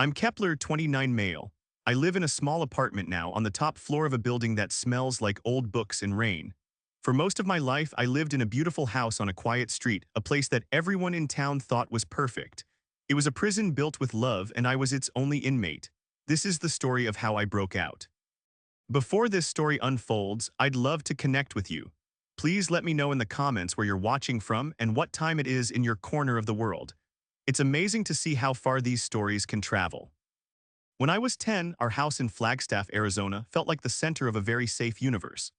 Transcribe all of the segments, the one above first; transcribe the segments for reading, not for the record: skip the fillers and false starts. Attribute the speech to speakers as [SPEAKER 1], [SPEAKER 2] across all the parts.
[SPEAKER 1] I'm Kepler 29 male. I live in a small apartment now on the top floor of a building that smells like old books and rain. For most of my life, I lived in a beautiful house on a quiet street, a place that everyone in town thought was perfect. It was a prison built with love, and I was its only inmate. This is the story of how I broke out. Before this story unfolds, I'd love to connect with you. Please let me know in the comments where you're watching from and what time it is in your corner of the world. It's amazing to see how far these stories can travel. When I was 10, our house in Flagstaff, Arizona felt like the center of a very safe universe.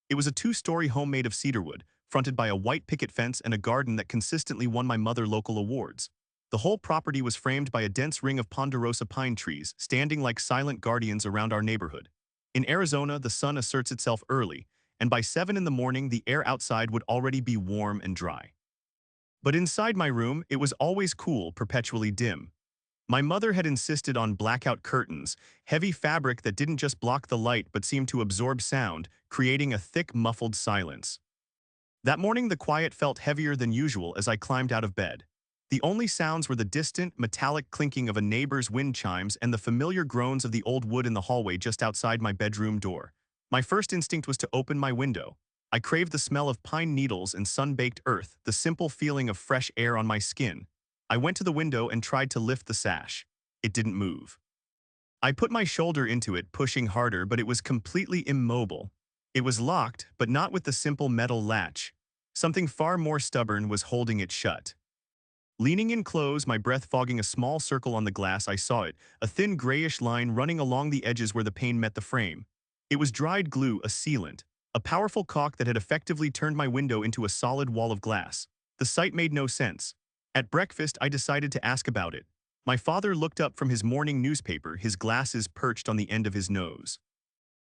[SPEAKER 1] It was a two-story home made of cedarwood, fronted by a white picket fence and a garden that consistently won my mother local awards. The whole property was framed by a dense ring of ponderosa pine trees, standing like silent guardians around our neighborhood. In Arizona, the sun asserts itself early, and by 7 in the morning, the air outside would already be warm and dry. But inside my room, it was always cool, perpetually dim. My mother had insisted on blackout curtains, heavy fabric that didn't just block the light but seemed to absorb sound, creating a thick, muffled silence. That morning, the quiet felt heavier than usual as I climbed out of bed. The only sounds were the distant, metallic clinking of a neighbor's wind chimes and the familiar groans of the old wood in the hallway just outside my bedroom door. My first instinct was to open my window. I craved the smell of pine needles and sun-baked earth, the simple feeling of fresh air on my skin. I went to the window and tried to lift the sash. It didn't move. I put my shoulder into it, pushing harder, but it was completely immobile. It was locked, but not with the simple metal latch. Something far more stubborn was holding it shut. Leaning in close, my breath fogging a small circle on the glass, I saw it, a thin grayish line running along the edges where the pane met the frame. It was dried glue, a sealant, a powerful caulk that had effectively turned my window into a solid wall of glass. The sight made no sense. At breakfast, I decided to ask about it. My father looked up from his morning newspaper, his glasses perched on the end of his nose.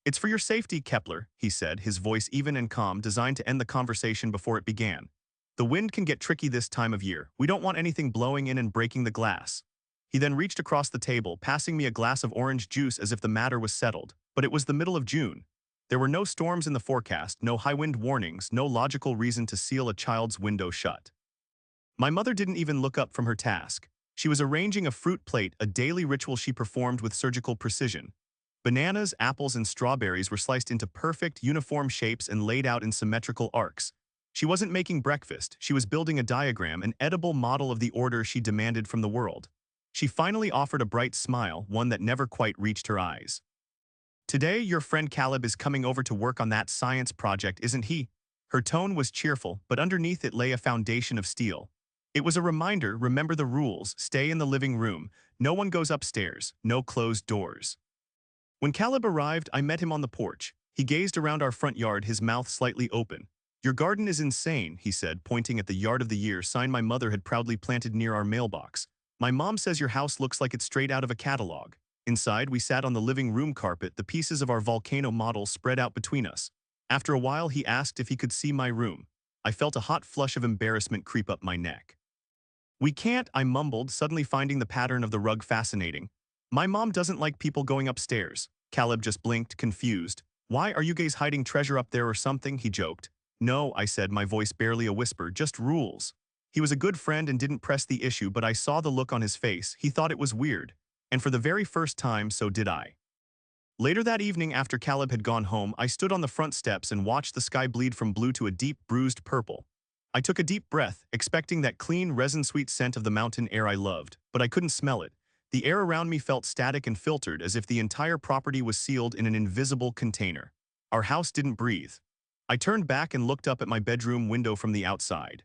[SPEAKER 1] "It's for your safety, Kepler," he said, his voice even and calm, designed to end the conversation before it began. "The wind can get tricky this time of year. We don't want anything blowing in and breaking the glass." He then reached across the table, passing me a glass of orange juice as if the matter was settled. But it was the middle of June. There were no storms in the forecast, no high wind warnings, no logical reason to seal a child's window shut. My mother didn't even look up from her task. She was arranging a fruit plate, a daily ritual she performed with surgical precision. Bananas, apples, and strawberries were sliced into perfect, uniform shapes and laid out in symmetrical arcs. She wasn't making breakfast, she was building a diagram, an edible model of the order she demanded from the world. She finally offered a bright smile, one that never quite reached her eyes. "Today, your friend Caleb is coming over to work on that science project, isn't he?" Her tone was cheerful, but underneath it lay a foundation of steel. It was a reminder, remember the rules, stay in the living room, no one goes upstairs, no closed doors. When Caleb arrived, I met him on the porch. He gazed around our front yard, his mouth slightly open. "Your garden is insane," he said, pointing at the Yard of the Year sign my mother had proudly planted near our mailbox. "My mom says your house looks like it's straight out of a catalog." Inside, we sat on the living room carpet, the pieces of our volcano model spread out between us. After a while, he asked if he could see my room. I felt a hot flush of embarrassment creep up my neck. "We can't," I mumbled, suddenly finding the pattern of the rug fascinating. "My mom doesn't like people going upstairs." Caleb just blinked, confused. "Why, are you guys hiding treasure up there or something?" he joked. "No," I said, my voice barely a whisper, "just rules." He was a good friend and didn't press the issue, but I saw the look on his face. He thought it was weird. And for the very first time, so did I. Later that evening, after Caleb had gone home, I stood on the front steps and watched the sky bleed from blue to a deep, bruised purple. I took a deep breath, expecting that clean, resin-sweet scent of the mountain air I loved, but I couldn't smell it. The air around me felt static and filtered, as if the entire property was sealed in an invisible container. Our house didn't breathe. I turned back and looked up at my bedroom window from the outside.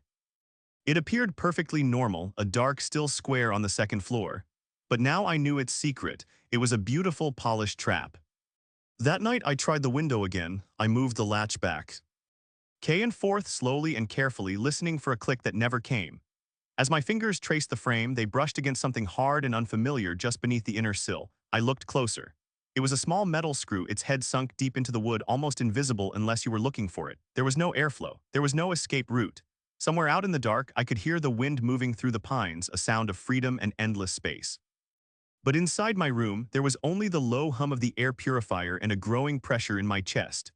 [SPEAKER 1] It appeared perfectly normal, a dark, still square on the second floor. But now I knew its secret. It was a beautiful, polished trap. That night, I tried the window again. I moved the latch back. And forth, slowly and carefully, listening for a click that never came. As my fingers traced the frame, they brushed against something hard and unfamiliar just beneath the inner sill. I looked closer. It was a small metal screw, its head sunk deep into the wood, almost invisible unless you were looking for it. There was no airflow. There was no escape route. Somewhere out in the dark, I could hear the wind moving through the pines, a sound of freedom and endless space. But inside my room, there was only the low hum of the air purifier and a growing pressure in my chest.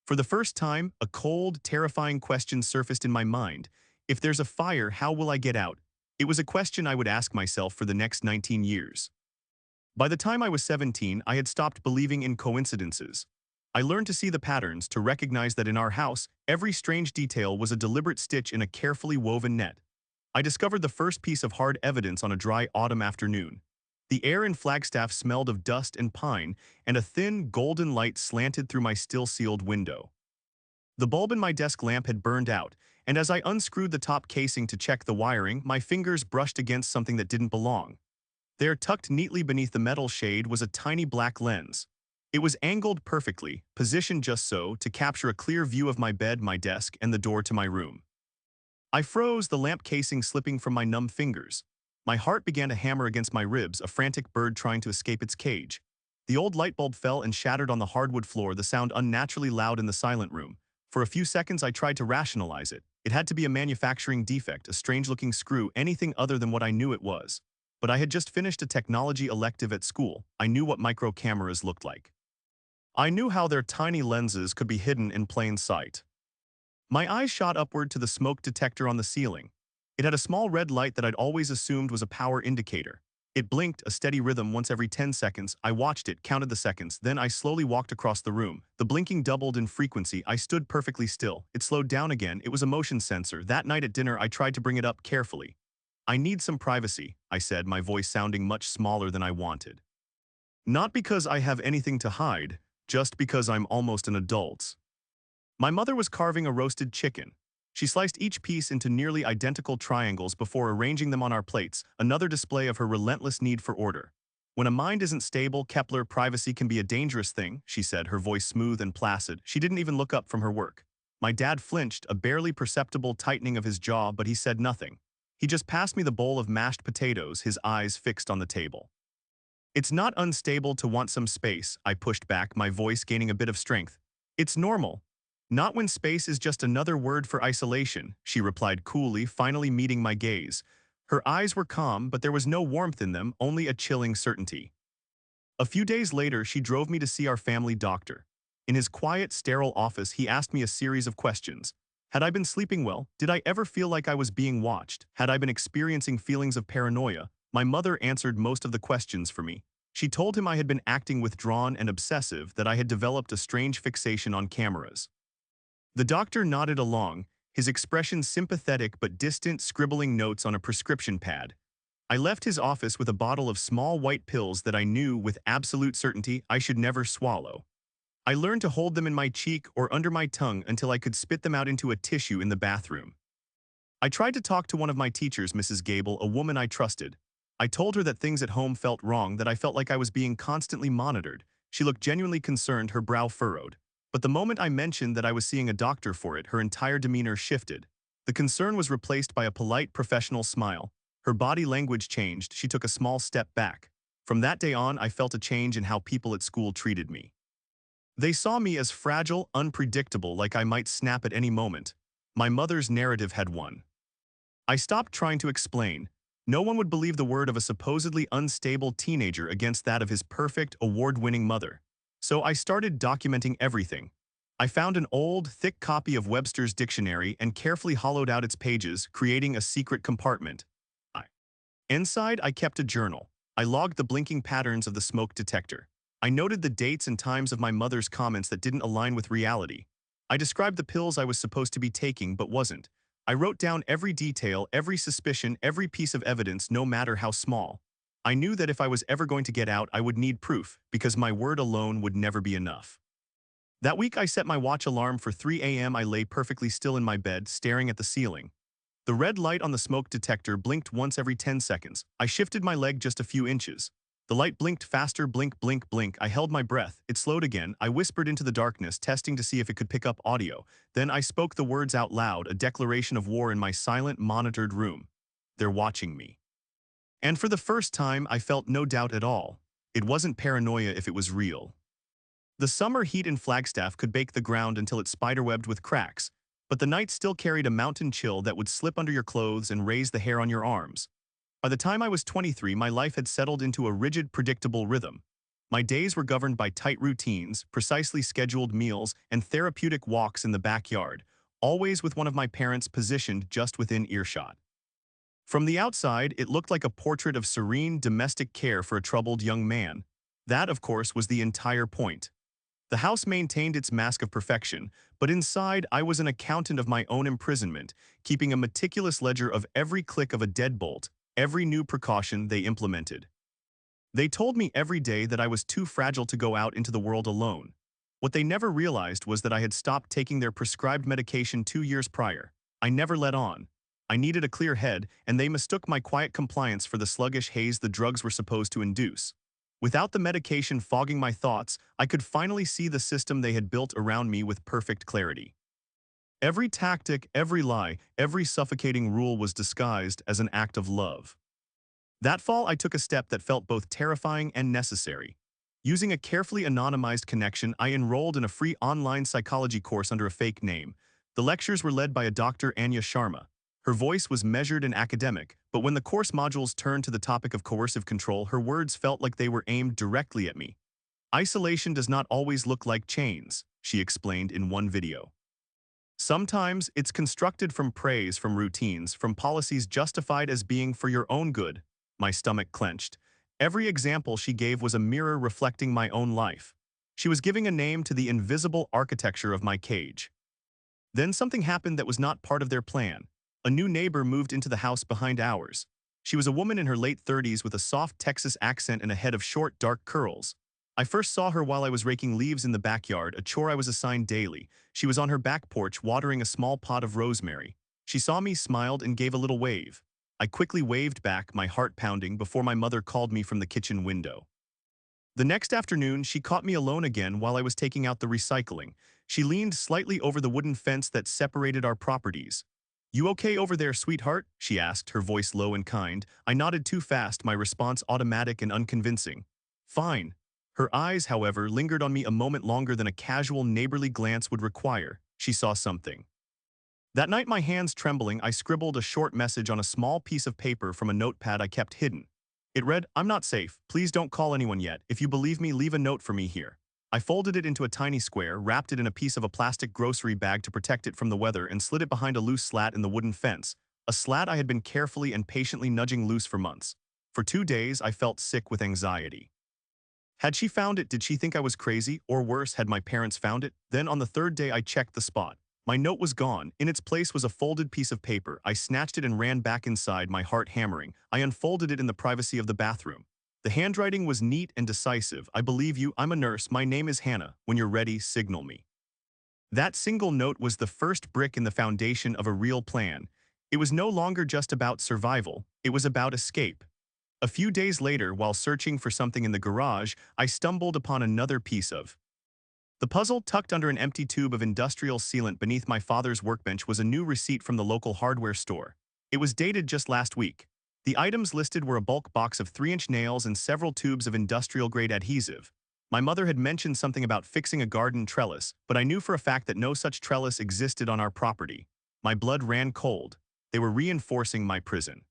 [SPEAKER 1] For the first time, a cold, terrifying question surfaced in my mind. If there's a fire, how will I get out? It was a question I would ask myself for the next 19 years. By the time I was 17, I had stopped believing in coincidences. I learned to see the patterns, to recognize that in our house, every strange detail was a deliberate stitch in a carefully woven net. I discovered the first piece of hard evidence on a dry autumn afternoon. The air in Flagstaff smelled of dust and pine, and a thin, golden light slanted through my still-sealed window. The bulb in my desk lamp had burned out, and as I unscrewed the top casing to check the wiring, my fingers brushed against something that didn't belong. There, tucked neatly beneath the metal shade, was a tiny black lens. It was angled perfectly, positioned just so, to capture a clear view of my bed, my desk, and the door to my room. I froze, the lamp casing slipping from my numb fingers. My heart began to hammer against my ribs, a frantic bird trying to escape its cage. The old light bulb fell and shattered on the hardwood floor, the sound unnaturally loud in the silent room. For a few seconds I tried to rationalize it. It had to be a manufacturing defect, a strange-looking screw, anything other than what I knew it was. But I had just finished a technology elective at school. I knew what micro cameras looked like. I knew how their tiny lenses could be hidden in plain sight. My eyes shot upward to the smoke detector on the ceiling. It had a small red light that I'd always assumed was a power indicator. It blinked, a steady rhythm once every 10 seconds. I watched it, counted the seconds, then I slowly walked across the room. The blinking doubled in frequency. I stood perfectly still. It slowed down again. It was a motion sensor. That night at dinner, I tried to bring it up carefully. "I need some privacy," I said, my voice sounding much smaller than I wanted. "Not because I have anything to hide, just because I'm almost an adult." My mother was carving a roasted chicken. She sliced each piece into nearly identical triangles before arranging them on our plates, another display of her relentless need for order. "When a mind isn't stable, Kepler, privacy can be a dangerous thing," she said, her voice smooth and placid. She didn't even look up from her work. My dad flinched, a barely perceptible tightening of his jaw, but he said nothing. He just passed me the bowl of mashed potatoes, his eyes fixed on the table. "It's not unstable to want some space," I pushed back, my voice gaining a bit of strength. "It's normal. Not when space is just another word for isolation," she replied coolly, finally meeting my gaze. Her eyes were calm, but there was no warmth in them, only a chilling certainty. A few days later, she drove me to see our family doctor. In his quiet, sterile office, he asked me a series of questions. Had I been sleeping well? Did I ever feel like I was being watched? Had I been experiencing feelings of paranoia? My mother answered most of the questions for me. She told him I had been acting withdrawn and obsessive, that I had developed a strange fixation on cameras. The doctor nodded along, his expression sympathetic but distant, scribbling notes on a prescription pad. I left his office with a bottle of small white pills that I knew with absolute certainty I should never swallow. I learned to hold them in my cheek or under my tongue until I could spit them out into a tissue in the bathroom. I tried to talk to one of my teachers, Mrs. Gable, a woman I trusted. I told her that things at home felt wrong, that I felt like I was being constantly monitored. She looked genuinely concerned, her brow furrowed. But the moment I mentioned that I was seeing a doctor for it, her entire demeanor shifted. The concern was replaced by a polite, professional smile. Her body language changed. She took a small step back. From that day on, I felt a change in how people at school treated me. They saw me as fragile, unpredictable, like I might snap at any moment. My mother's narrative had won. I stopped trying to explain. No one would believe the word of a supposedly unstable teenager against that of his perfect, award-winning mother. So I started documenting everything. I found an old, thick copy of Webster's dictionary and carefully hollowed out its pages, creating a secret compartment. Inside, I kept a journal. I logged the blinking patterns of the smoke detector. I noted the dates and times of my mother's comments that didn't align with reality. I described the pills I was supposed to be taking but wasn't. I wrote down every detail, every suspicion, every piece of evidence, no matter how small. I knew that if I was ever going to get out, I would need proof, because my word alone would never be enough. That week, I set my watch alarm for 3 a.m. I lay perfectly still in my bed, staring at the ceiling. The red light on the smoke detector blinked once every 10 seconds. I shifted my leg just a few inches. The light blinked faster, blink, blink, blink. I held my breath. It slowed again. I whispered into the darkness, testing to see if it could pick up audio. Then I spoke the words out loud, a declaration of war in my silent, monitored room. "They're watching me." And for the first time, I felt no doubt at all. It wasn't paranoia if it was real. The summer heat in Flagstaff could bake the ground until it spiderwebbed with cracks, but the night still carried a mountain chill that would slip under your clothes and raise the hair on your arms. By the time I was 23, my life had settled into a rigid, predictable rhythm. My days were governed by tight routines, precisely scheduled meals, and therapeutic walks in the backyard, always with one of my parents positioned just within earshot. From the outside, it looked like a portrait of serene domestic care for a troubled young man. That, of course, was the entire point. The house maintained its mask of perfection, but inside I was an accountant of my own imprisonment, keeping a meticulous ledger of every click of a deadbolt, every new precaution they implemented. They told me every day that I was too fragile to go out into the world alone. What they never realized was that I had stopped taking their prescribed medication 2 years prior. I never let on. I needed a clear head, and they mistook my quiet compliance for the sluggish haze the drugs were supposed to induce. Without the medication fogging my thoughts, I could finally see the system they had built around me with perfect clarity. Every tactic, every lie, every suffocating rule was disguised as an act of love. That fall, I took a step that felt both terrifying and necessary. Using a carefully anonymized connection, I enrolled in a free online psychology course under a fake name. The lectures were led by a Dr. Anya Sharma. Her voice was measured and academic, but when the course modules turned to the topic of coercive control, her words felt like they were aimed directly at me. Isolation does not always look like chains, she explained in one video. Sometimes it's constructed from praise, from routines, from policies justified as being for your own good. My stomach clenched. Every example she gave was a mirror reflecting my own life. She was giving a name to the invisible architecture of my cage. Then something happened that was not part of their plan. A new neighbor moved into the house behind ours. She was a woman in her late 30s with a soft Texas accent and a head of short, dark curls. I first saw her while I was raking leaves in the backyard, a chore I was assigned daily. She was on her back porch watering a small pot of rosemary. She saw me, smiled, and gave a little wave. I quickly waved back, my heart pounding, before my mother called me from the kitchen window. The next afternoon, she caught me alone again while I was taking out the recycling. She leaned slightly over the wooden fence that separated our properties. "You okay over there, sweetheart?" she asked, her voice low and kind. I nodded too fast, my response automatic and unconvincing. "Fine." Her eyes, however, lingered on me a moment longer than a casual neighborly glance would require. She saw something. That night, my hands trembling, I scribbled a short message on a small piece of paper from a notepad I kept hidden. It read, "I'm not safe. Please don't call anyone yet. If you believe me, leave a note for me here." I folded it into a tiny square, wrapped it in a piece of a plastic grocery bag to protect it from the weather, and slid it behind a loose slat in the wooden fence, a slat I had been carefully and patiently nudging loose for months. For 2 days, I felt sick with anxiety. Had she found it, did she think I was crazy? Or worse, had my parents found it? Then on the third day, I checked the spot. My note was gone. In its place was a folded piece of paper. I snatched it and ran back inside, my heart hammering. I unfolded it in the privacy of the bathroom. The handwriting was neat and decisive. "I believe you. I'm a nurse. My name is Hannah. When you're ready, signal me." That single note was the first brick in the foundation of a real plan. It was no longer just about survival. It was about escape. A few days later, while searching for something in the garage, I stumbled upon another piece of the puzzle. Tucked under an empty tube of industrial sealant beneath my father's workbench was a new receipt from the local hardware store. It was dated just last week. The items listed were a bulk box of 3-inch nails and several tubes of industrial-grade adhesive. My mother had mentioned something about fixing a garden trellis, but I knew for a fact that no such trellis existed on our property. My blood ran cold. They were reinforcing my prison.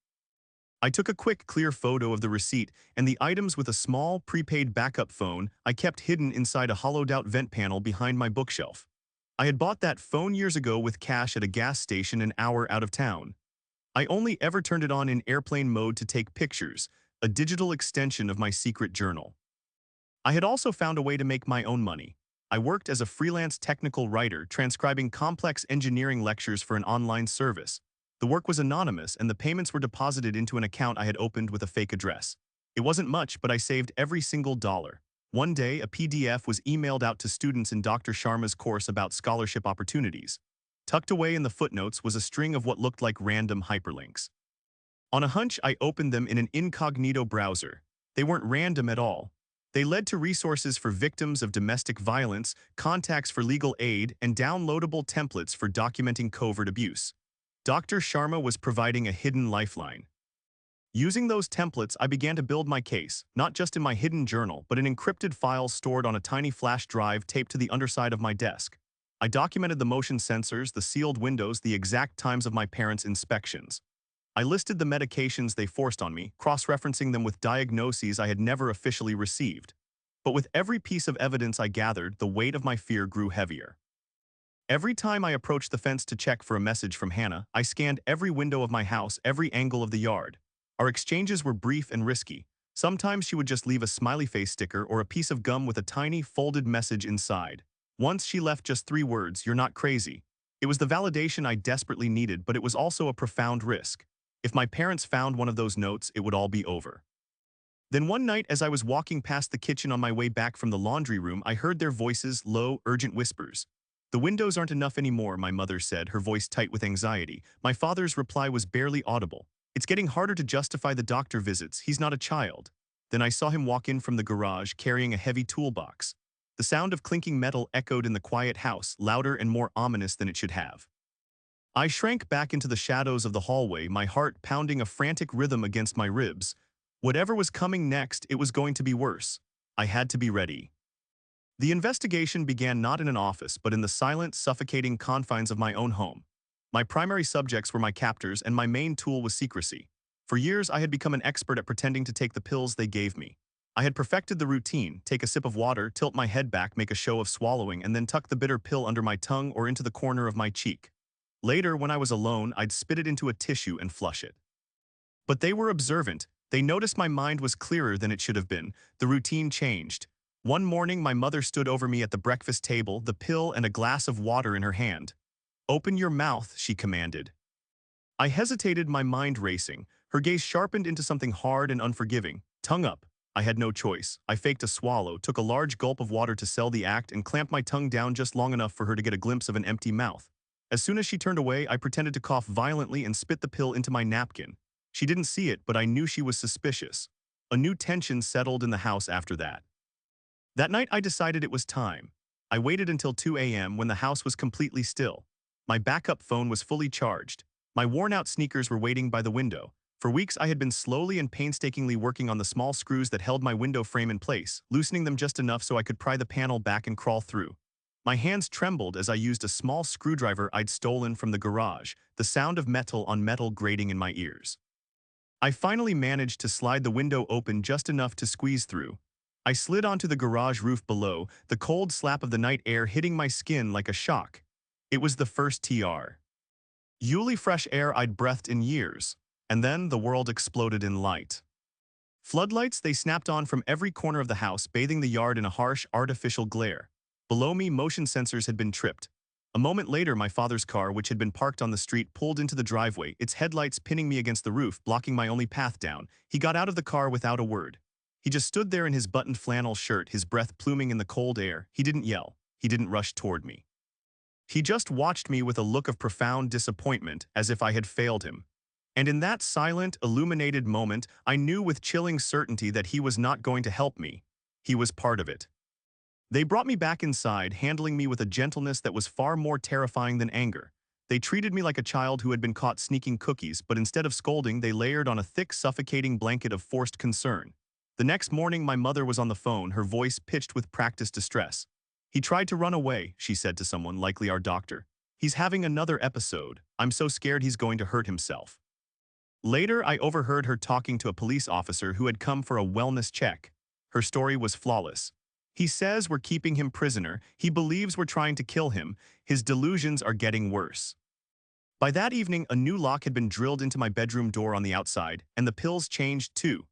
[SPEAKER 1] I took a quick, clear photo of the receipt and the items with a small, prepaid backup phone I kept hidden inside a hollowed-out vent panel behind my bookshelf. I had bought that phone years ago with cash at a gas station an hour out of town. I only ever turned it on in airplane mode to take pictures, a digital extension of my secret journal. I had also found a way to make my own money. I worked as a freelance technical writer, transcribing complex engineering lectures for an online service. The work was anonymous, and the payments were deposited into an account I had opened with a fake address. It wasn't much, but I saved every single dollar. One day, a PDF was emailed out to students in Dr. Sharma's course about scholarship opportunities. Tucked away in the footnotes was a string of what looked like random hyperlinks. On a hunch, I opened them in an incognito browser. They weren't random at all. They led to resources for victims of domestic violence, contacts for legal aid, and downloadable templates for documenting covert abuse. Dr. Sharma was providing a hidden lifeline. Using those templates, I began to build my case, not just in my hidden journal, but in encrypted files stored on a tiny flash drive taped to the underside of my desk. I documented the motion sensors, the sealed windows, the exact times of my parents' inspections. I listed the medications they forced on me, cross-referencing them with diagnoses I had never officially received. But with every piece of evidence I gathered, the weight of my fear grew heavier. Every time I approached the fence to check for a message from Hannah, I scanned every window of my house, every angle of the yard. Our exchanges were brief and risky. Sometimes she would just leave a smiley face sticker or a piece of gum with a tiny, folded message inside. Once she left just 3 words, "You're not crazy." It was the validation I desperately needed, but it was also a profound risk. If my parents found one of those notes, it would all be over. Then one night, as I was walking past the kitchen on my way back from the laundry room, I heard their voices, low, urgent whispers. "The windows aren't enough anymore," my mother said, her voice tight with anxiety. My father's reply was barely audible. "It's getting harder to justify the doctor visits. He's not a child." Then I saw him walk in from the garage, carrying a heavy toolbox. The sound of clinking metal echoed in the quiet house, louder and more ominous than it should have. I shrank back into the shadows of the hallway, my heart pounding a frantic rhythm against my ribs. Whatever was coming next, it was going to be worse. I had to be ready. The investigation began not in an office, but in the silent, suffocating confines of my own home. My primary subjects were my captors, and my main tool was secrecy. For years, I had become an expert at pretending to take the pills they gave me. I had perfected the routine: take a sip of water, tilt my head back, make a show of swallowing, and then tuck the bitter pill under my tongue or into the corner of my cheek. Later, when I was alone, I'd spit it into a tissue and flush it. But they were observant. They noticed my mind was clearer than it should have been. The routine changed. One morning, my mother stood over me at the breakfast table, the pill and a glass of water in her hand. "Open your mouth," she commanded. I hesitated, my mind racing. Her gaze sharpened into something hard and unforgiving. "Tongue up." I had no choice. I faked a swallow, took a large gulp of water to sell the act, and clamped my tongue down just long enough for her to get a glimpse of an empty mouth. As soon as she turned away, I pretended to cough violently and spit the pill into my napkin. She didn't see it, but I knew she was suspicious. A new tension settled in the house after that. That night, I decided it was time. I waited until 2 a.m. when the house was completely still. My backup phone was fully charged. My worn-out sneakers were waiting by the window. For weeks, I had been slowly and painstakingly working on the small screws that held my window frame in place, loosening them just enough so I could pry the panel back and crawl through. My hands trembled as I used a small screwdriver I'd stolen from the garage, the sound of metal on metal grating in my ears. I finally managed to slide the window open just enough to squeeze through. I slid onto the garage roof below, the cold slap of the night air hitting my skin like a shock. It was the first Yuli fresh air I'd breathed in years, and then the world exploded in light. Floodlights, they snapped on from every corner of the house, bathing the yard in a harsh, artificial glare. Below me, motion sensors had been tripped. A moment later, my father's car, which had been parked on the street, pulled into the driveway, its headlights pinning me against the roof, blocking my only path down. He got out of the car without a word. He just stood there in his buttoned flannel shirt, his breath pluming in the cold air. He didn't yell. He didn't rush toward me. He just watched me with a look of profound disappointment, as if I had failed him. And in that silent, illuminated moment, I knew with chilling certainty that he was not going to help me. He was part of it. They brought me back inside, handling me with a gentleness that was far more terrifying than anger. They treated me like a child who had been caught sneaking cookies, but instead of scolding, they layered on a thick, suffocating blanket of forced concern. The next morning, my mother was on the phone, her voice pitched with practiced distress. "He tried to run away," she said to someone, likely our doctor. "He's having another episode. I'm so scared he's going to hurt himself." Later, I overheard her talking to a police officer who had come for a wellness check. Her story was flawless. "He says we're keeping him prisoner. He believes we're trying to kill him. His delusions are getting worse." By that evening, a new lock had been drilled into my bedroom door on the outside, and the pills changed too.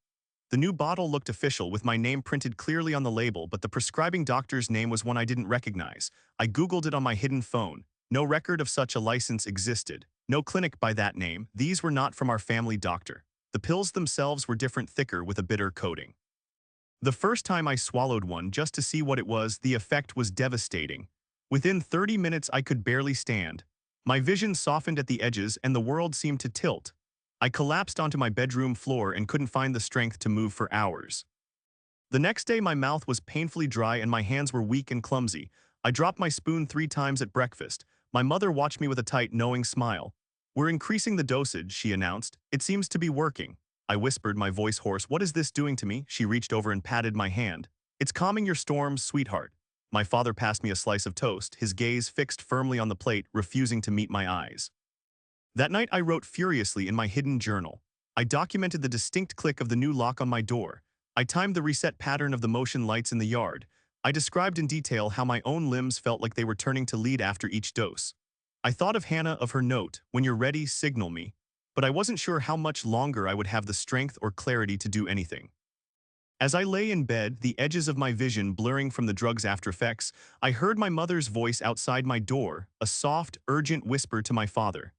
[SPEAKER 1] The new bottle looked official, with my name printed clearly on the label, but the prescribing doctor's name was one I didn't recognize. I Googled it on my hidden phone. No record of such a license existed. No clinic by that name. These were not from our family doctor. The pills themselves were different, thicker, with a bitter coating. The first time I swallowed one just to see what it was, the effect was devastating. Within 30 minutes, I could barely stand. My vision softened at the edges, and the world seemed to tilt. I collapsed onto my bedroom floor and couldn't find the strength to move for hours. The next day, my mouth was painfully dry and my hands were weak and clumsy. I dropped my spoon 3 times at breakfast. My mother watched me with a tight, knowing smile. "We're increasing the dosage," she announced. "It seems to be working." I whispered, my voice hoarse. "What is this doing to me?" She reached over and patted my hand. "It's calming your storms, sweetheart." My father passed me a slice of toast, his gaze fixed firmly on the plate, refusing to meet my eyes. That night, I wrote furiously in my hidden journal. I documented the distinct click of the new lock on my door. I timed the reset pattern of the motion lights in the yard. I described in detail how my own limbs felt like they were turning to lead after each dose. I thought of Hannah of her note, "When you're ready, signal me," but I wasn't sure how much longer I would have the strength or clarity to do anything. As I lay in bed, the edges of my vision blurring from the drug's aftereffects, I heard my mother's voice outside my door, a soft, urgent whisper to my father.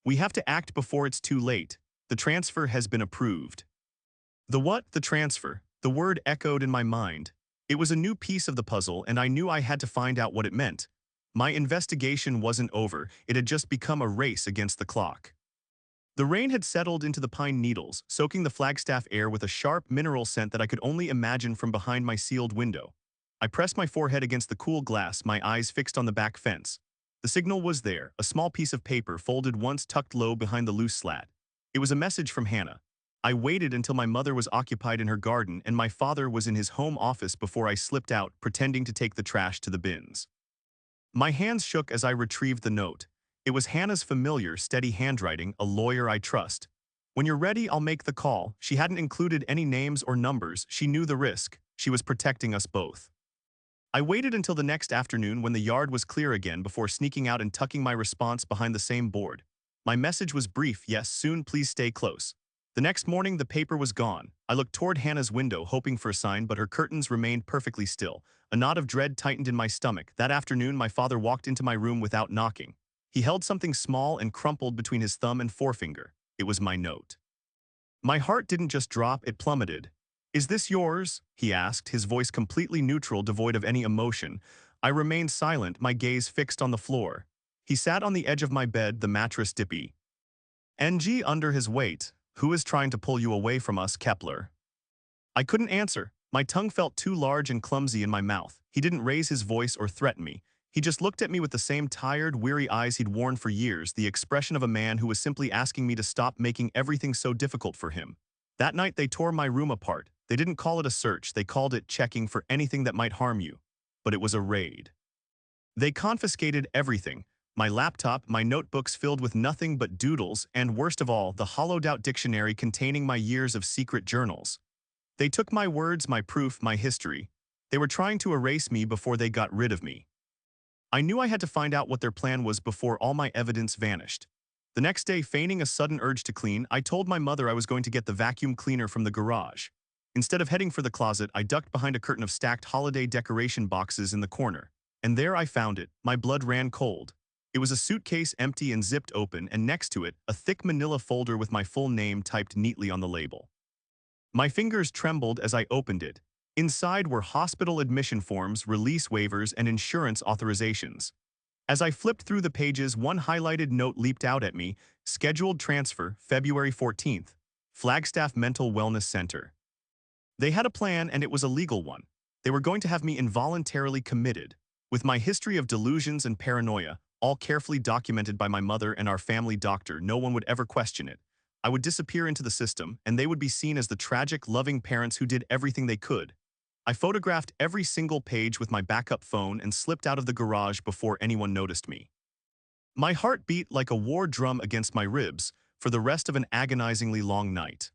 [SPEAKER 1] "We have to act before it's too late. The transfer has been approved." The what? The transfer. The word echoed in my mind. It was a new piece of the puzzle, and I knew I had to find out what it meant. My investigation wasn't over, it had just become a race against the clock. The rain had settled into the pine needles, soaking the Flagstaff air with a sharp mineral scent that I could only imagine from behind my sealed window. I pressed my forehead against the cool glass, my eyes fixed on the back fence. The signal was there, a small piece of paper folded once tucked low behind the loose slat. It was a message from Hannah. I waited until my mother was occupied in her garden and my father was in his home office before I slipped out, pretending to take the trash to the bins. My hands shook as I retrieved the note. It was Hannah's familiar, steady handwriting, "A lawyer I trust. When you're ready, I'll make the call." She hadn't included any names or numbers. She knew the risk. She was protecting us both. I waited until the next afternoon when the yard was clear again before sneaking out and tucking my response behind the same board. My message was brief: "Yes, soon, please stay close." The next morning, the paper was gone. I looked toward Hannah's window, hoping for a sign, but her curtains remained perfectly still. A knot of dread tightened in my stomach. That afternoon, my father walked into my room without knocking. He held something small and crumpled between his thumb and forefinger. It was my note. My heart didn't just drop, it plummeted. "Is this yours?" he asked, his voice completely neutral, devoid of any emotion. I remained silent, my gaze fixed on the floor. He sat on the edge of my bed, the mattress dippy. "NG under his weight. Who is trying to pull you away from us, Kepler?" I couldn't answer. My tongue felt too large and clumsy in my mouth. He didn't raise his voice or threaten me. He just looked at me with the same tired, weary eyes he'd worn for years, the expression of a man who was simply asking me to stop making everything so difficult for him. That night they tore my room apart. They didn't call it a search, they called it checking for anything that might harm you. But it was a raid. They confiscated everything. My laptop, my notebooks filled with nothing but doodles, and worst of all, the hollowed-out dictionary containing my years of secret journals. They took my words, my proof, my history. They were trying to erase me before they got rid of me. I knew I had to find out what their plan was before all my evidence vanished. The next day, feigning a sudden urge to clean, I told my mother I was going to get the vacuum cleaner from the garage. Instead of heading for the closet, I ducked behind a curtain of stacked holiday decoration boxes in the corner. And there I found it. My blood ran cold. It was a suitcase, empty and zipped open, and next to it, a thick manila folder with my full name typed neatly on the label. My fingers trembled as I opened it. Inside were hospital admission forms, release waivers, and insurance authorizations. As I flipped through the pages, one highlighted note leaped out at me: "Scheduled transfer, February 14th. Flagstaff Mental Wellness Center." They had a plan, and it was a legal one. They were going to have me involuntarily committed. With my history of delusions and paranoia, all carefully documented by my mother and our family doctor, no one would ever question it. I would disappear into the system, and they would be seen as the tragic, loving parents who did everything they could. I photographed every single page with my backup phone and slipped out of the garage before anyone noticed me. My heart beat like a war drum against my ribs for the rest of an agonizingly long night.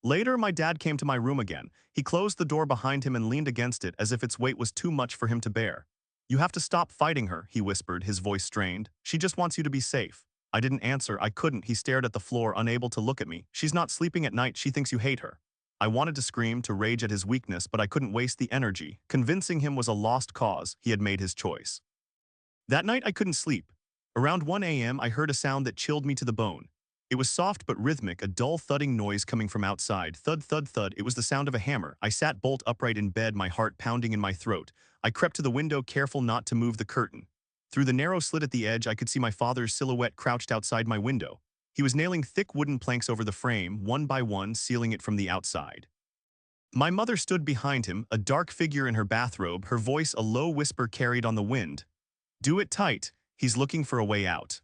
[SPEAKER 1] Later, my dad came to my room again. He closed the door behind him and leaned against it as if its weight was too much for him to bear. "You have to stop fighting her," he whispered, his voice strained. "She just wants you to be safe." I didn't answer. I couldn't. He stared at the floor, unable to look at me. "She's not sleeping at night. She thinks you hate her." I wanted to scream, to rage at his weakness, but I couldn't waste the energy. Convincing him was a lost cause. He had made his choice. That night I couldn't sleep. Around 1 a.m. I heard a sound that chilled me to the bone. It was soft but rhythmic, a dull thudding noise coming from outside. Thud, thud, thud. It was the sound of a hammer. I sat bolt upright in bed, my heart pounding in my throat. I crept to the window, careful not to move the curtain. Through the narrow slit at the edge, I could see my father's silhouette crouched outside my window. He was nailing thick wooden planks over the frame, one by one, sealing it from the outside. My mother stood behind him, a dark figure in her bathrobe, her voice a low whisper carried on the wind. "Do it tight. He's looking for a way out."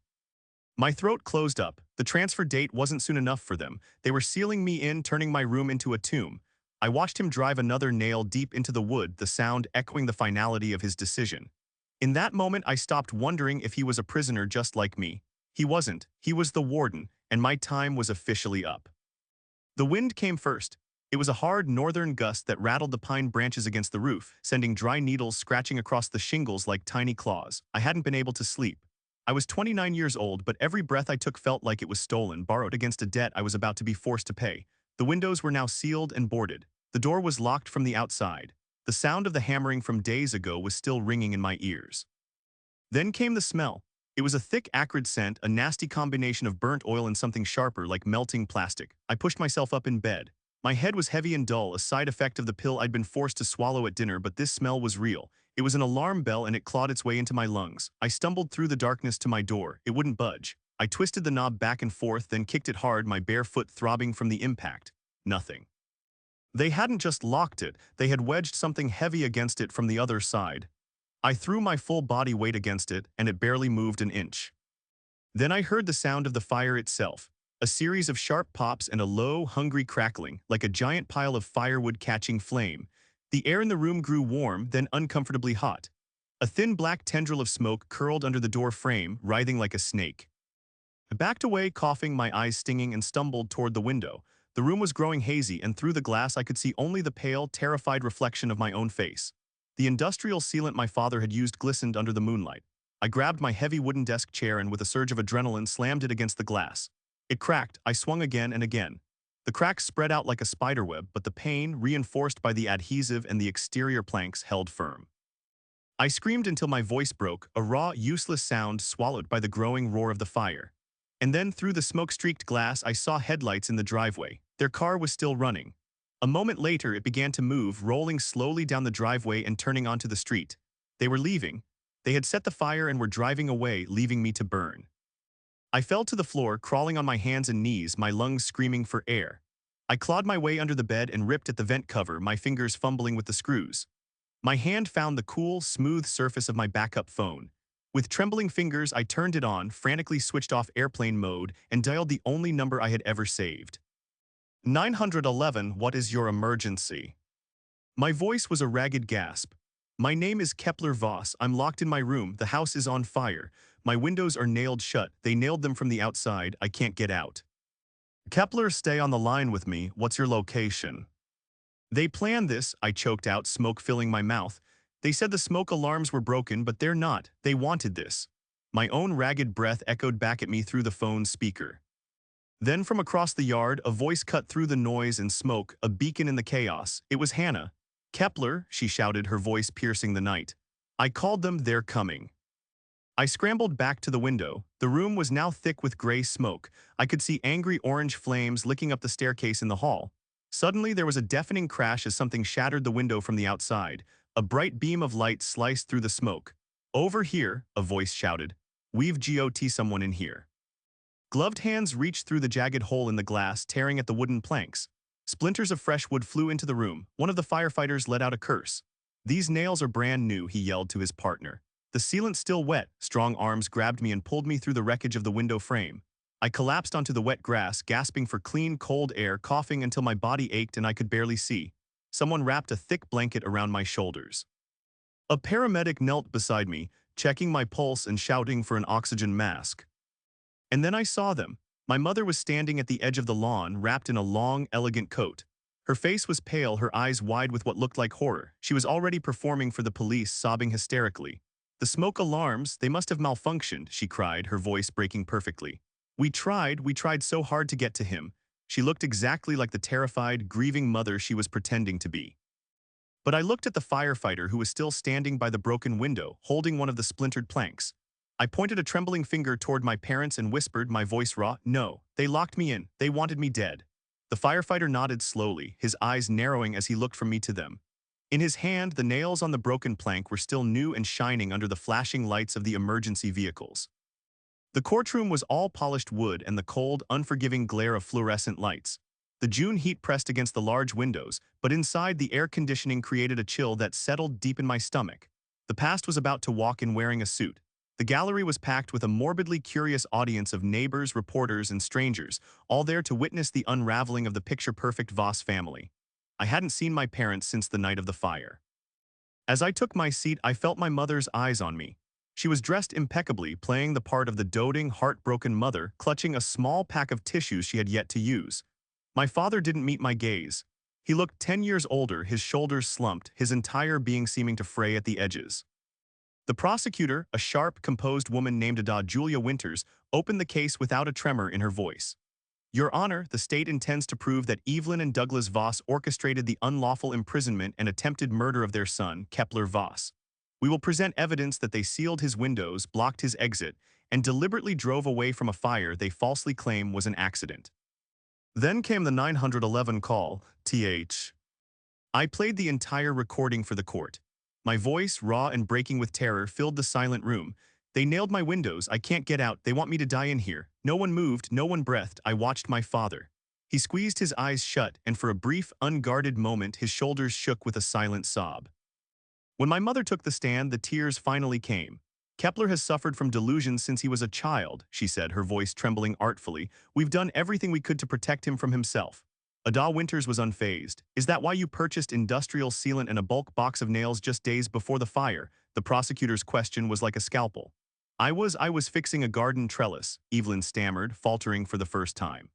[SPEAKER 1] My throat closed up. The transfer date wasn't soon enough for them. They were sealing me in, turning my room into a tomb. I watched him drive another nail deep into the wood, the sound echoing the finality of his decision. In that moment, I stopped wondering if he was a prisoner just like me. He wasn't. He was the warden, and my time was officially up. The wind came first. It was a hard northern gust that rattled the pine branches against the roof, sending dry needles scratching across the shingles like tiny claws. I hadn't been able to sleep. I was 29 years old, but every breath I took felt like it was stolen, borrowed against a debt I was about to be forced to pay. The windows were now sealed and boarded. The door was locked from the outside. The sound of the hammering from days ago was still ringing in my ears. Then came the smell. It was a thick, acrid scent, a nasty combination of burnt oil and something sharper like melting plastic. I pushed myself up in bed. My head was heavy and dull, a side effect of the pill I'd been forced to swallow at dinner, but this smell was real. It was an alarm bell and it clawed its way into my lungs. I stumbled through the darkness to my door. It wouldn't budge. I twisted the knob back and forth, then kicked it hard, my bare foot throbbing from the impact. Nothing. They hadn't just locked it, they had wedged something heavy against it from the other side. I threw my full body weight against it, and it barely moved an inch. Then I heard the sound of the fire itself, a series of sharp pops and a low, hungry crackling, like a giant pile of firewood catching flame. The air in the room grew warm, then uncomfortably hot. A thin black tendril of smoke curled under the door frame, writhing like a snake. I backed away, coughing, my eyes stinging, and stumbled toward the window. The room was growing hazy, and through the glass I could see only the pale, terrified reflection of my own face. The industrial sealant my father had used glistened under the moonlight. I grabbed my heavy wooden desk chair and with a surge of adrenaline slammed it against the glass. It cracked. I swung again and again. The cracks spread out like a spiderweb, but the pane, reinforced by the adhesive and the exterior planks, held firm. I screamed until my voice broke, a raw, useless sound swallowed by the growing roar of the fire. And then through the smoke-streaked glass I saw headlights in the driveway. Their car was still running. A moment later it began to move, rolling slowly down the driveway and turning onto the street. They were leaving. They had set the fire and were driving away, leaving me to burn. I fell to the floor, crawling on my hands and knees, my lungs screaming for air. I clawed my way under the bed and ripped at the vent cover, my fingers fumbling with the screws. My hand found the cool, smooth surface of my backup phone. With trembling fingers, I turned it on, frantically switched off airplane mode, and dialed the only number I had ever saved. 911, what is your emergency? My voice was a ragged gasp. My name is Kepler Voss. I'm locked in my room. The house is on fire. My windows are nailed shut. They nailed them from the outside. I can't get out. Kepler, stay on the line with me. What's your location? They planned this, I choked out, smoke filling my mouth. They said the smoke alarms were broken, but they're not. They wanted this. My own ragged breath echoed back at me through the phone's speaker. Then from across the yard, a voice cut through the noise and smoke, a beacon in the chaos. It was Hannah. Kepler, she shouted, her voice piercing the night. I called them, they're coming. I scrambled back to the window. The room was now thick with gray smoke. I could see angry orange flames licking up the staircase in the hall. Suddenly there was a deafening crash as something shattered the window from the outside. A bright beam of light sliced through the smoke. Over here, a voice shouted. We've got someone in here. Gloved hands reached through the jagged hole in the glass, tearing at the wooden planks. Splinters of fresh wood flew into the room. One of the firefighters let out a curse. These nails are brand new, he yelled to his partner. The sealant's still wet. Strong arms grabbed me and pulled me through the wreckage of the window frame. I collapsed onto the wet grass, gasping for clean, cold air, coughing until my body ached and I could barely see. Someone wrapped a thick blanket around my shoulders. A paramedic knelt beside me, checking my pulse and shouting for an oxygen mask. And then I saw them. My mother was standing at the edge of the lawn, wrapped in a long, elegant coat. Her face was pale, her eyes wide with what looked like horror. She was already performing for the police, sobbing hysterically. The smoke alarms, they must have malfunctioned, she cried, her voice breaking perfectly. We tried so hard to get to him. She looked exactly like the terrified, grieving mother she was pretending to be. But I looked at the firefighter who was still standing by the broken window, holding one of the splintered planks. I pointed a trembling finger toward my parents and whispered, my voice raw, no, they locked me in, they wanted me dead. The firefighter nodded slowly, his eyes narrowing as he looked from me to them. In his hand, the nails on the broken plank were still new and shining under the flashing lights of the emergency vehicles. The courtroom was all polished wood and the cold, unforgiving glare of fluorescent lights. The June heat pressed against the large windows, but inside the air conditioning created a chill that settled deep in my stomach. The past was about to walk in wearing a suit. The gallery was packed with a morbidly curious audience of neighbors, reporters, and strangers, all there to witness the unraveling of the picture-perfect Voss family. I hadn't seen my parents since the night of the fire. As I took my seat, I felt my mother's eyes on me. She was dressed impeccably, playing the part of the doting, heartbroken mother, clutching a small pack of tissues she had yet to use. My father didn't meet my gaze. He looked 10 years older, his shoulders slumped, his entire being seeming to fray at the edges. The prosecutor, a sharp, composed woman named Ada Julia Winters, opened the case without a tremor in her voice. Your Honor, the state intends to prove that Evelyn and Douglas Voss orchestrated the unlawful imprisonment and attempted murder of their son, Kepler Voss. We will present evidence that they sealed his windows, blocked his exit, and deliberately drove away from a fire they falsely claim was an accident. Then came the 911 call, th. I played the entire recording for the court. My voice, raw and breaking with terror, filled the silent room. They nailed my windows, I can't get out, they want me to die in here. No one moved, no one breathed, I watched my father. He squeezed his eyes shut, and for a brief, unguarded moment his shoulders shook with a silent sob. When my mother took the stand, the tears finally came. Kepler has suffered from delusions since he was a child, she said, her voice trembling artfully. We've done everything we could to protect him from himself. Ada Winters was unfazed. Is that why you purchased industrial sealant and a bulk box of nails just days before the fire? The prosecutor's question was like a scalpel. I was fixing a garden trellis, Evelyn stammered, faltering for the first time.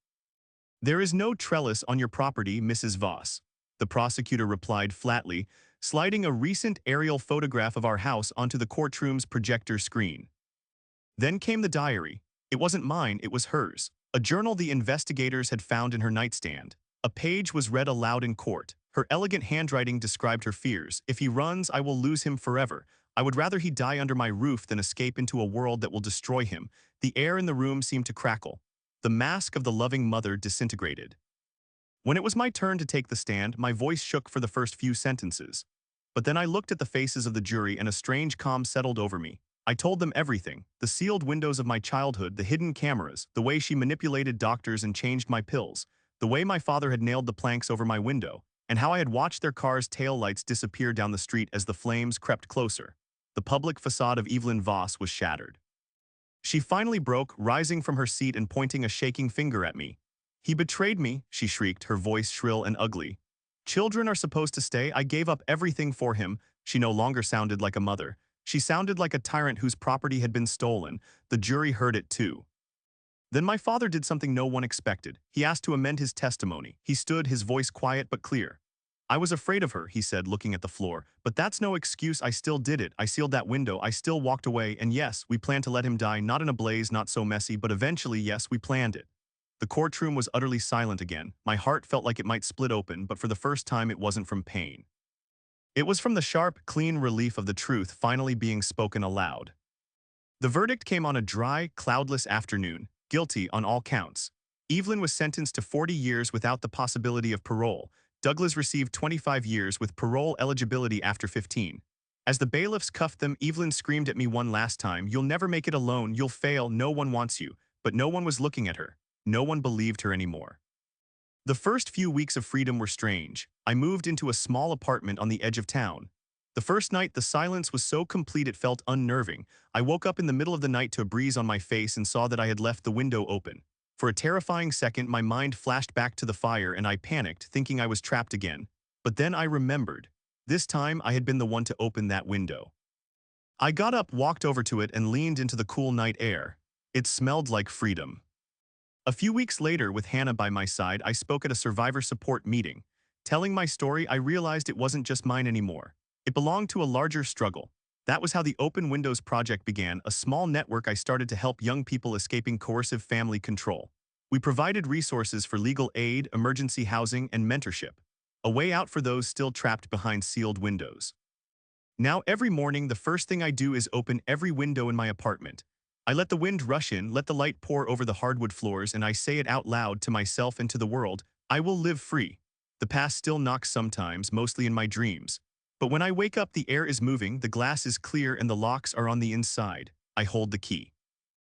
[SPEAKER 1] There is no trellis on your property, Mrs. Voss. The prosecutor replied flatly, sliding a recent aerial photograph of our house onto the courtroom's projector screen. Then came the diary. It wasn't mine, it was hers. A journal the investigators had found in her nightstand. A page was read aloud in court. Her elegant handwriting described her fears. If he runs, I will lose him forever. I would rather he die under my roof than escape into a world that will destroy him. The air in the room seemed to crackle. The mask of the loving mother disintegrated. When it was my turn to take the stand, my voice shook for the first few sentences. But then I looked at the faces of the jury and a strange calm settled over me. I told them everything, the sealed windows of my childhood, the hidden cameras, the way she manipulated doctors and changed my pills, the way my father had nailed the planks over my window, and how I had watched their car's taillights disappear down the street as the flames crept closer. The public facade of Evelyn Voss was shattered. She finally broke, rising from her seat and pointing a shaking finger at me. He betrayed me, she shrieked, her voice shrill and ugly. Children are supposed to stay. I gave up everything for him. She no longer sounded like a mother. She sounded like a tyrant whose property had been stolen. The jury heard it too. Then my father did something no one expected. He asked to amend his testimony. He stood, his voice quiet but clear. I was afraid of her, he said, looking at the floor. But that's no excuse, I still did it. I sealed that window, I still walked away, and yes, we planned to let him die, not in a blaze, not so messy, but eventually, yes, we planned it. The courtroom was utterly silent again. My heart felt like it might split open, but for the first time it wasn't from pain. It was from the sharp, clean relief of the truth finally being spoken aloud. The verdict came on a dry, cloudless afternoon, guilty on all counts. Evelyn was sentenced to 40 years without the possibility of parole. Douglas received 25 years with parole eligibility after 15. As the bailiffs cuffed them, Evelyn screamed at me one last time, "You'll never make it alone, you'll fail, no one wants you." But no one was looking at her. No one believed her anymore. The first few weeks of freedom were strange. I moved into a small apartment on the edge of town. The first night, the silence was so complete it felt unnerving. I woke up in the middle of the night to a breeze on my face and saw that I had left the window open. For a terrifying second, my mind flashed back to the fire and I panicked, thinking I was trapped again. But then I remembered. This time, I had been the one to open that window. I got up, walked over to it, and leaned into the cool night air. It smelled like freedom. A few weeks later, with Hannah by my side, I spoke at a survivor support meeting. Telling my story, I realized it wasn't just mine anymore. It belonged to a larger struggle. That was how the Open Windows Project began, a small network I started to help young people escaping coercive family control. We provided resources for legal aid, emergency housing, and mentorship. A way out for those still trapped behind sealed windows. Now every morning, the first thing I do is open every window in my apartment. I let the wind rush in, let the light pour over the hardwood floors, and I say it out loud to myself and to the world, I will live free. The past still knocks sometimes, mostly in my dreams. But when I wake up, the air is moving, the glass is clear, and the locks are on the inside. I hold the key.